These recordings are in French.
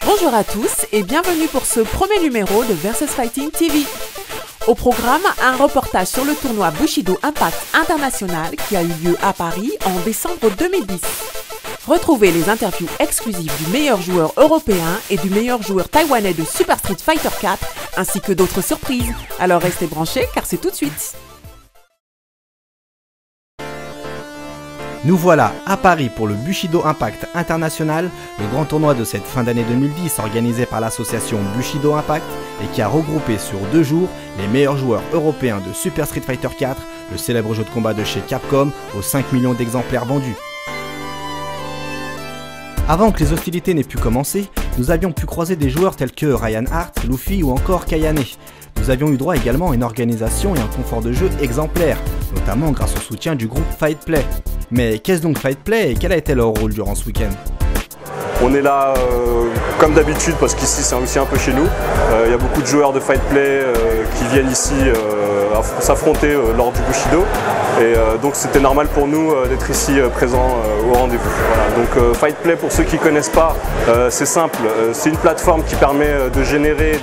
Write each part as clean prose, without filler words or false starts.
Bonjour à tous et bienvenue pour ce premier numéro de Versus Fighting TV. Au programme, un reportage sur le tournoi Bushido Impact International qui a eu lieu à Paris en décembre 2010. Retrouvez les interviews exclusives du meilleur joueur européen et du meilleur joueur taïwanais de Super Street Fighter 4 ainsi que d'autres surprises. Alors restez branchés car c'est tout de suite. Nous voilà à Paris pour le Bushido Impact International, le grand tournoi de cette fin d'année 2010 organisé par l'association Bushido Impact et qui a regroupé sur 2 jours les meilleurs joueurs européens de Super Street Fighter 4, le célèbre jeu de combat de chez Capcom aux 5 millions d'exemplaires vendus. Avant que les hostilités n'aient pu commencer, nous avions pu croiser des joueurs tels que Ryan Hart, Luffy ou encore Kayane. Nous avions eu droit également à une organisation et un confort de jeu exemplaire, notamment grâce au soutien du groupe Fight Play. Mais qu'est-ce donc Fight Play et quel a été leur rôle durant ce week-end ? On est là comme d'habitude parce qu'ici c'est aussi un peu chez nous. Il y a beaucoup de joueurs de Fight Play qui viennent ici s'affronter lors du Bushido. Et donc c'était normal pour nous d'être ici présents au rendez-vous. Voilà. Donc Fight Play, pour ceux qui ne connaissent pas, c'est simple. C'est une plateforme qui permet de générer,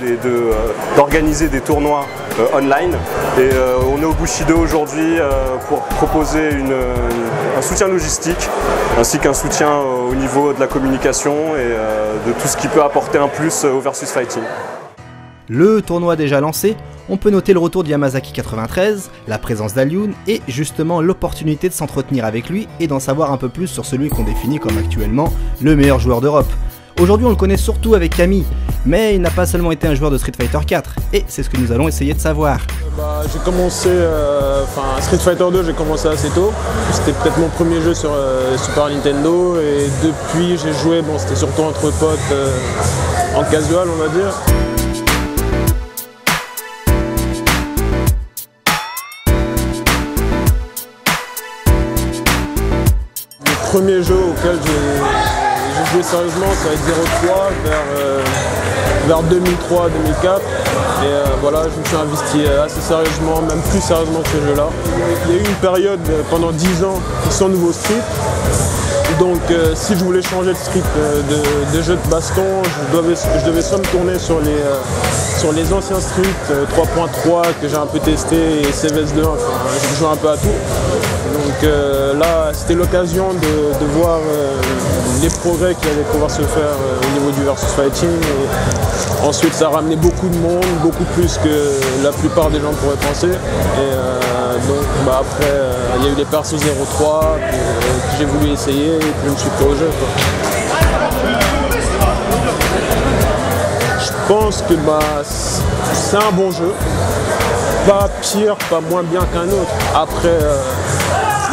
d'organiser des tournois online. Et on est au Bushido aujourd'hui pour proposer un soutien logistique ainsi qu'un soutien au niveau de la communication et de tout ce qui peut apporter un plus au Versus Fighting. Le tournoi déjà lancé, on peut noter le retour de Yamazaki 93, la présence d'Alioun et justement l'opportunité de s'entretenir avec lui et d'en savoir un peu plus sur celui qu'on définit comme actuellement le meilleur joueur d'Europe. Aujourd'hui on le connaît surtout avec Camille, mais il n'a pas seulement été un joueur de Street Fighter 4 et c'est ce que nous allons essayer de savoir. J'ai commencé, Street Fighter 2 j'ai commencé assez tôt, c'était peut-être mon premier jeu sur Super Nintendo et depuis j'ai joué, c'était surtout entre potes en casual on va dire. Le premier jeu auquel j'ai joué sérieusement, ça va être 03 vers 2003-2004 et voilà, je me suis investi assez sérieusement, même plus sérieusement que ce jeu là. Il y a eu une période pendant 10 ans sans nouveau Street, donc si je voulais changer de Street de jeu de baston, je devais soit me tourner sur les anciens Street 3.3 que j'ai un peu testé et CVS2, j'ai joué un peu à tout. Donc là, c'était l'occasion de voir les progrès qui allaient pouvoir se faire au niveau du Versus Fighting. Et ensuite, ça a ramené beaucoup de monde, beaucoup plus que la plupart des gens pourraient penser. Et donc après, il y a eu les persos 03 que j'ai voulu essayer et puis je me suis pris au jeu, quoi. Je pense que c'est un bon jeu. Pas pire, pas moins bien qu'un autre. Après,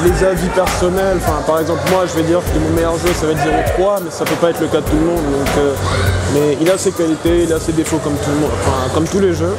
les avis personnels, par exemple moi je vais dire que mon meilleur jeu ça va être 03, mais ça peut pas être le cas de tout le monde. Donc, mais il a ses qualités, il a ses défauts comme tout le monde, comme tous les jeux.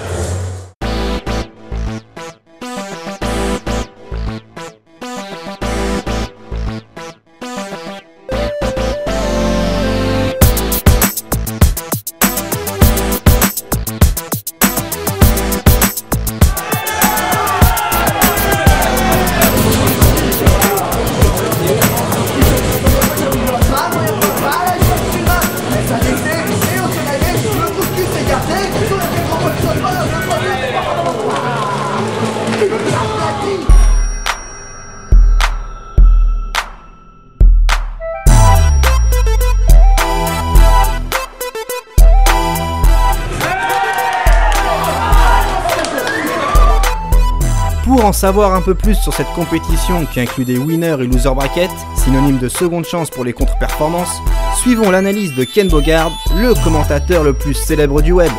Pour en savoir un peu plus sur cette compétition qui inclut des winners et loser brackets, synonyme de seconde chance pour les contre-performances, suivons l'analyse de Ken Bogard, le commentateur le plus célèbre du web.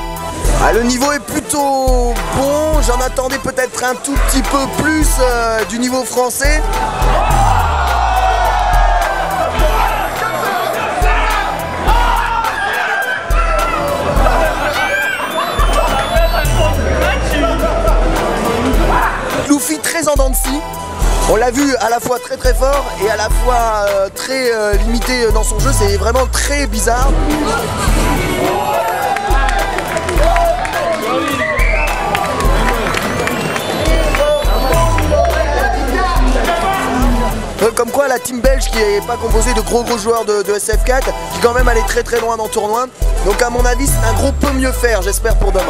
Le niveau est plutôt bon, j'en attendais peut-être un tout petit peu plus du niveau français. Luffy très en dents de scie. On l'a vu à la fois très fort et à la fois très limité dans son jeu, c'est vraiment très bizarre. Comme quoi la team belge qui n'est pas composée de gros joueurs de SF4 qui quand même allait très loin dans le tournoi. Donc à mon avis c'est un gros peu mieux faire, j'espère pour demain.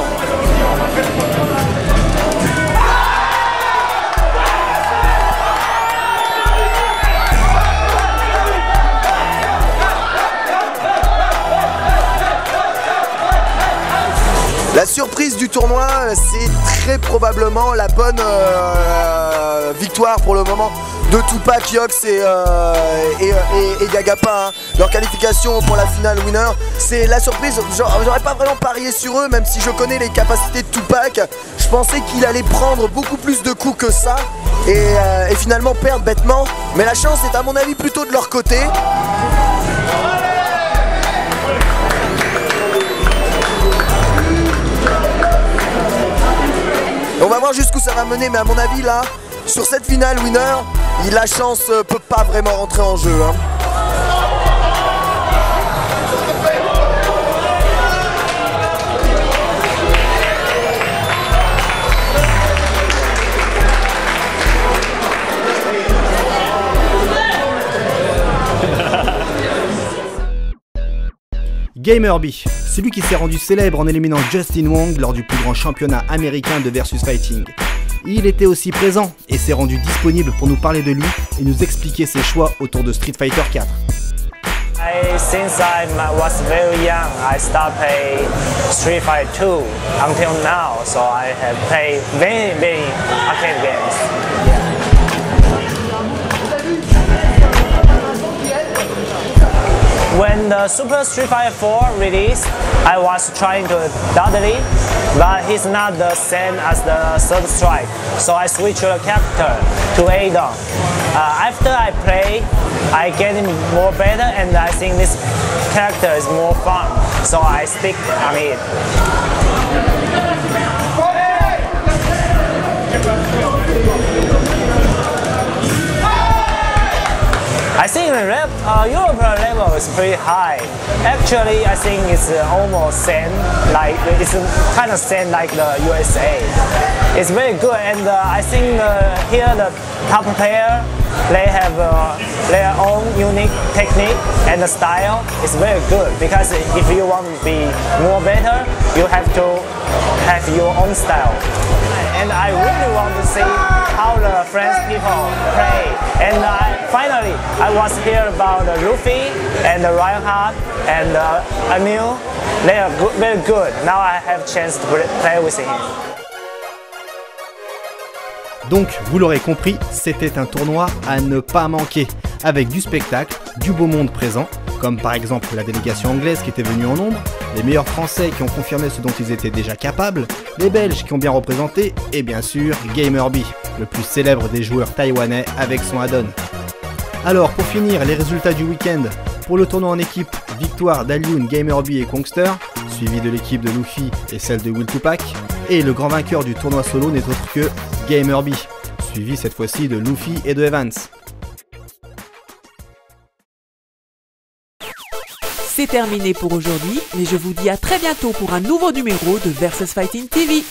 La surprise du tournoi, c'est très probablement la bonne victoire pour le moment de Tupac, Yox et Gagapa, hein. Leur qualification pour la finale winner, c'est la surprise. J'aurais pas vraiment parié sur eux, même si je connais les capacités de Tupac. Je pensais qu'il allait prendre beaucoup plus de coups que ça et finalement perdre bêtement. Mais la chance est à mon avis plutôt de leur côté. On va voir jusqu'où ça va mener, mais à mon avis là, sur cette finale winner, la chance peut pas vraiment rentrer en jeu, hein. Gamerby, celui qui s'est rendu célèbre en éliminant Justin Wong lors du plus grand championnat américain de Versus Fighting. Il était aussi présent et s'est rendu disponible pour nous parler de lui et nous expliquer ses choix autour de Street Fighter 4. Since I was very young, I started playing Street Fighter 2 until now, so I have played many arcade games. Yeah. When the Super Street Fighter 4 released, I was trying to Dudley, but he's not the same as the Third Strike, so I switched the character to Adon. After I play, I get more better and I think this character is more fun, so I stick on it. I think the European level is pretty high. Actually, I think it's almost same, like it's kind of same like the USA. It's very good, and I think here the top player, they have their own unique technique and the style is very good, because if you want to be more better, you have to have your own style. And I really want to see how the French people play. And finally, I was here about Luffy and Reinhardt and Emil. They are very good. Now I have a chance to play with him. Donc, vous l'aurez compris, c'était un tournoi à ne pas manquer, avec du spectacle, du beau monde présent, comme par exemple la délégation anglaise qui était venue en nombre, les meilleurs Français qui ont confirmé ce dont ils étaient déjà capables, les Belges qui ont bien représenté, et bien sûr Gamerby, le plus célèbre des joueurs taïwanais avec son add-on. Alors pour finir, les résultats du week-end, pour le tournoi en équipe, victoire d'Alioun, Gamerby et Kongster, suivi de l'équipe de Luffy et celle de Will Tupac, et le grand vainqueur du tournoi solo n'est autre que Gamerby, suivi cette fois-ci de Luffy et de Evans. C'est terminé pour aujourd'hui, mais je vous dis à très bientôt pour un nouveau numéro de Versus Fighting TV.